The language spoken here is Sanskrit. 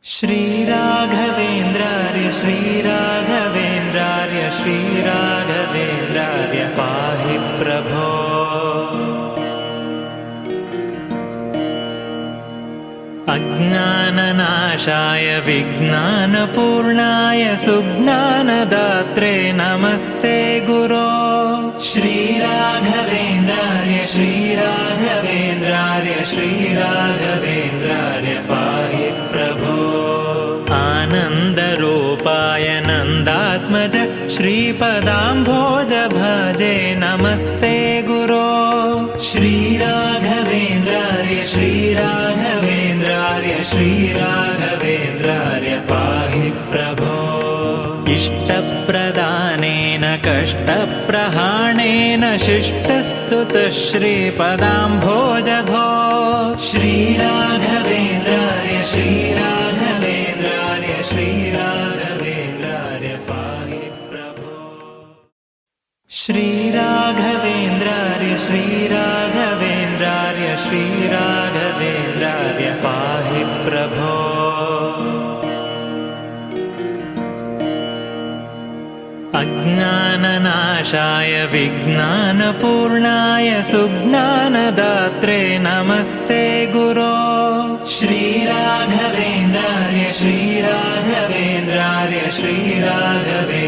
श्रीराघवेन्द्रार्य श्रीराघवेन्द्रार्य श्रीराघवेन्द्रार्य पाहि प्रभो। अज्ञाननाशाय विज्ञानपूर्णाय सुज्ञानदात्रे नमस्ते गुरो। श्रीराघवेन्द्रार्य श्रीराघवेन्द्रार्य श्रीराघवेन्द्रार्य पाहि प्रभो। आनन्दरूपाय नन्दात्मज श्रीपदाम्भोज भजे नमस्ते गुरो। श्रीराघवेन्द्रार्य श्रीराघवेन्द्रार्य श्रीराघवेन्द्रार्य पाहि प्रभो। इष्टप्रदानेन कष्टप्रहाणेन शिष्टस्तुतः श्रीपदाम्भोज भो। श्रीराघवेन्द्रार्य श्रीराघवेन्द्रार्य श्रीराघवेन्द्रार्य पाहि प्रभो। श्रीराघवेन्द्रार्य श्रीराघवेन्द्रार्य श्रीराघवेन्द्रार्य पाहि प्रभो। अज्ञाननाशाय विज्ञानपूर्णाय सुज्ञानदात्रे नमस्ते गुरो। श्रीराघवेन्द्रार्य श्रीराघवेन्द्रार्य श्रीराघवेन्द्रार्य